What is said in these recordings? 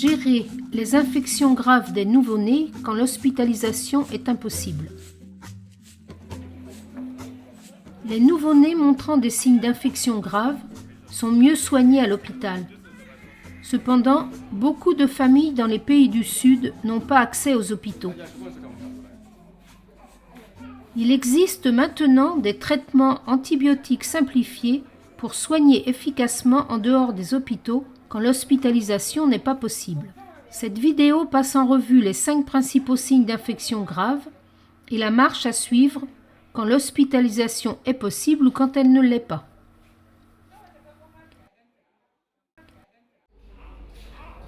Gérer les infections graves des nouveau-nés quand l'hospitalisation est impossible. Les nouveau-nés montrant des signes d'infection grave sont mieux soignés à l'hôpital. Cependant, beaucoup de familles dans les pays du Sud n'ont pas accès aux hôpitaux. Il existe maintenant des traitements antibiotiques simplifiés pour soigner efficacement en dehors des hôpitaux quand l'hospitalisation n'est pas possible. Cette vidéo passe en revue les 5 principaux signes d'infection grave et la marche à suivre quand l'hospitalisation est possible ou quand elle ne l'est pas.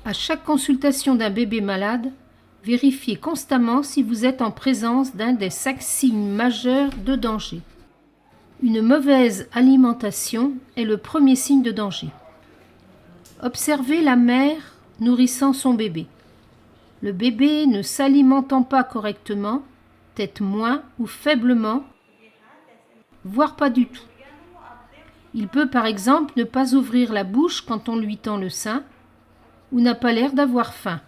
À chaque consultation d'un bébé malade, vérifiez constamment si vous êtes en présence d'un des 5 signes majeurs de danger. Une mauvaise alimentation est le premier signe de danger. Observez la mère nourrissant son bébé. Le bébé ne s'alimentant pas correctement, tète moins ou faiblement, voire pas du tout. Il peut par exemple ne pas ouvrir la bouche quand on lui tend le sein ou n'a pas l'air d'avoir faim.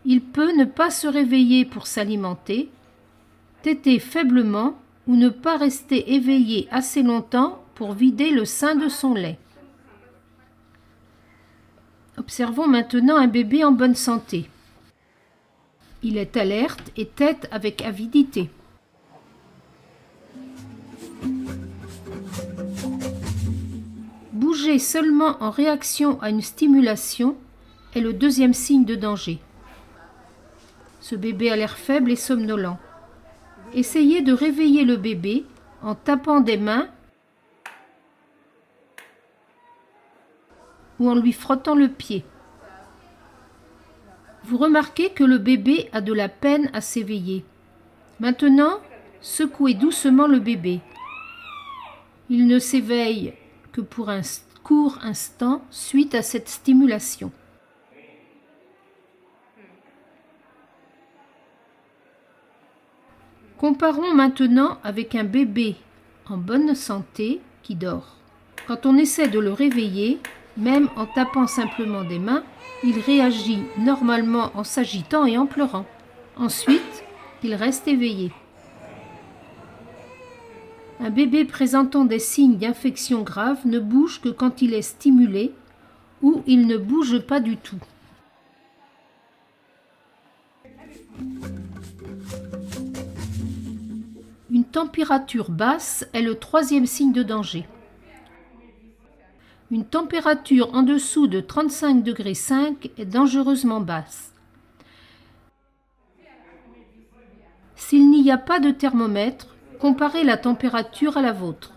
Il peut ne pas se réveiller pour s'alimenter, téter faiblement ou ne pas rester éveillé assez longtemps pour vider le sein de son lait. Observons maintenant un bébé en bonne santé. Il est alerte et tète avec avidité. Bouger seulement en réaction à une stimulation est le deuxième signe de danger. Ce bébé a l'air faible et somnolent. Essayez de réveiller le bébé en tapant des mains ou en lui frottant le pied. Vous remarquez que le bébé a de la peine à s'éveiller. Maintenant, secouez doucement le bébé. Il ne s'éveille que pour un court instant suite à cette stimulation. Comparons maintenant avec un bébé en bonne santé qui dort. Quand on essaie de le réveiller, même en tapant simplement des mains, il réagit normalement en s'agitant et en pleurant. Ensuite, il reste éveillé. Un bébé présentant des signes d'infection grave ne bouge que quand il est stimulé ou il ne bouge pas du tout. Une température basse est le troisième signe de danger. Une température en dessous de 35,5 degrés est dangereusement basse. S'il n'y a pas de thermomètre, comparez la température à la vôtre.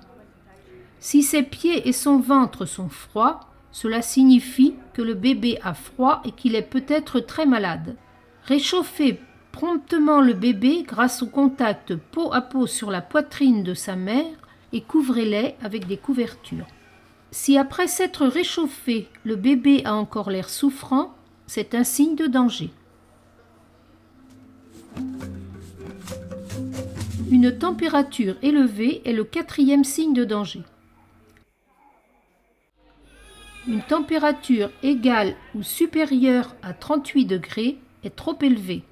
Si ses pieds et son ventre sont froids, cela signifie que le bébé a froid et qu'il est peut-être très malade. Réchauffez promptement le bébé grâce au contact peau à peau sur la poitrine de sa mère et couvrez-les avec des couvertures. Si après s'être réchauffé, le bébé a encore l'air souffrant, c'est un signe de danger. Une température élevée est le quatrième signe de danger. Une température égale ou supérieure à 38 degrés est trop élevée.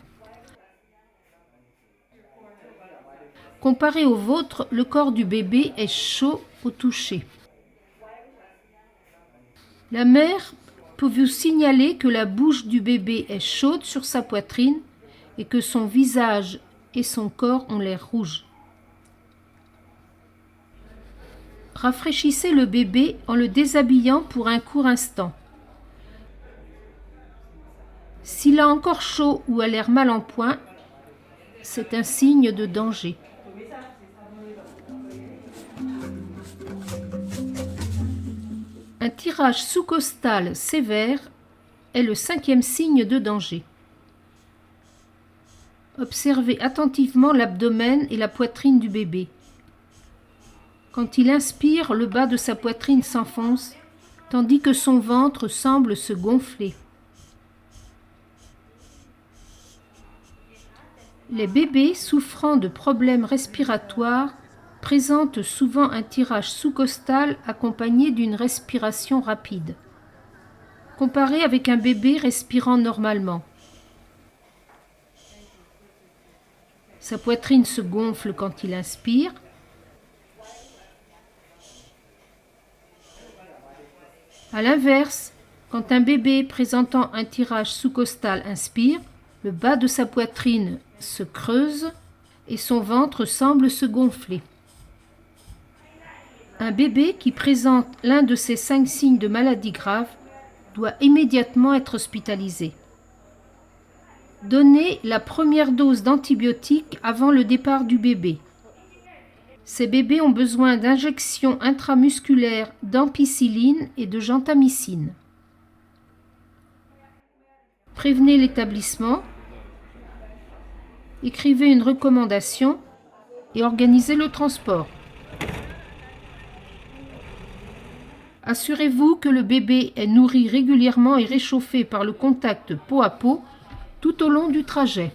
Comparé au vôtre, le corps du bébé est chaud au toucher. La mère peut vous signaler que la bouche du bébé est chaude sur sa poitrine et que son visage et son corps ont l'air rouges. Rafraîchissez le bébé en le déshabillant pour un court instant. S'il a encore chaud ou a l'air mal en point, c'est un signe de danger. Un tirage sous-costal sévère est le cinquième signe de danger. Observez attentivement l'abdomen et la poitrine du bébé. Quand il inspire, le bas de sa poitrine s'enfonce, tandis que son ventre semble se gonfler. Les bébés souffrant de problèmes respiratoires présentent souvent un tirage sous-costal accompagné d'une respiration rapide. Comparez avec un bébé respirant normalement. Sa poitrine se gonfle quand il inspire. À l'inverse, quand un bébé présentant un tirage sous-costal inspire, le bas de sa poitrine se creuse et son ventre semble se gonfler. Un bébé qui présente l'un de ces 5 signes de maladie grave doit immédiatement être hospitalisé. Donnez la première dose d'antibiotiques avant le départ du bébé. Ces bébés ont besoin d'injections intramusculaires d'ampicilline et de gentamicine. Prévenez l'établissement, écrivez une recommandation et organisez le transport. Assurez-vous que le bébé est nourri régulièrement et réchauffé par le contact peau à peau tout au long du trajet.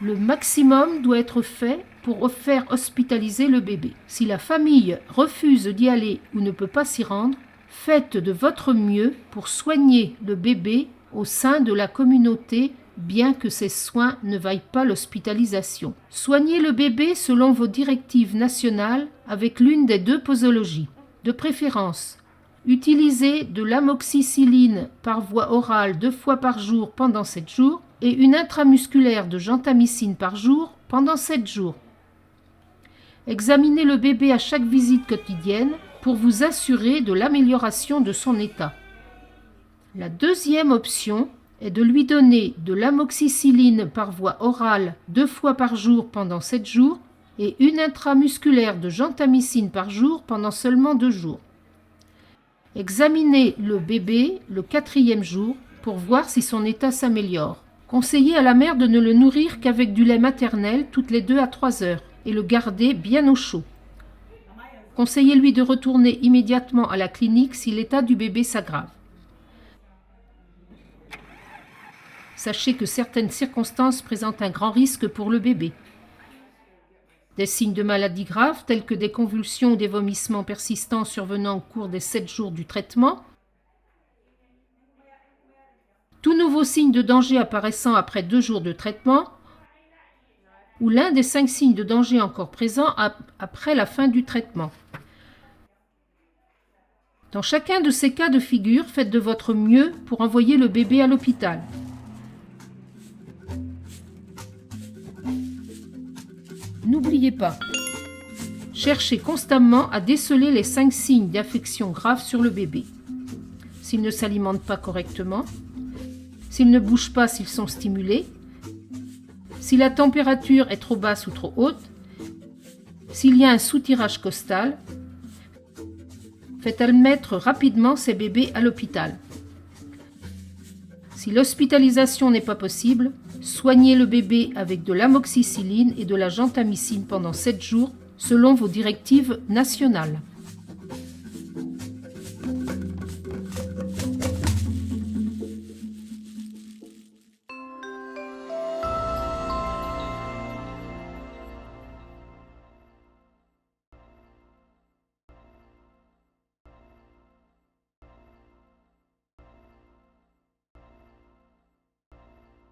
Le maximum doit être fait pour faire hospitaliser le bébé. Si la famille refuse d'y aller ou ne peut pas s'y rendre, faites de votre mieux pour soigner le bébé au sein de la communauté, bien que ces soins ne vaillent pas l'hospitalisation. Soignez le bébé selon vos directives nationales avec l'une des 2 posologies. De préférence, utilisez de l'amoxicilline par voie orale 2 fois par jour pendant 7 jours et une intramusculaire de gentamicine par jour pendant 7 jours. Examinez le bébé à chaque visite quotidienne pour vous assurer de l'amélioration de son état. La deuxième option est de lui donner de l'amoxicilline par voie orale 2 fois par jour pendant 7 jours et une intramusculaire de gentamicine par jour pendant seulement 2 jours. Examinez le bébé le 4e jour pour voir si son état s'améliore. Conseillez à la mère de ne le nourrir qu'avec du lait maternel toutes les 2 à 3 heures et le garder bien au chaud. Conseillez-lui de retourner immédiatement à la clinique si l'état du bébé s'aggrave. Sachez que certaines circonstances présentent un grand risque pour le bébé. Des signes de maladie grave tels que des convulsions ou des vomissements persistants survenant au cours des 7 jours du traitement, tout nouveau signe de danger apparaissant après 2 jours de traitement, ou l'un des 5 signes de danger encore présents après la fin du traitement. Dans chacun de ces cas de figure, faites de votre mieux pour envoyer le bébé à l'hôpital. N'oubliez pas, cherchez constamment à déceler les 5 signes d'affection grave sur le bébé. S'il ne s'alimente pas correctement, s'il ne bouge pas s'ils sont stimulés, si la température est trop basse ou trop haute, s'il y a un sous-tirage costal, faites admettre rapidement ces bébés à l'hôpital. Si l'hospitalisation n'est pas possible, soignez le bébé avec de l'amoxicilline et de la gentamicine pendant 7 jours selon vos directives nationales.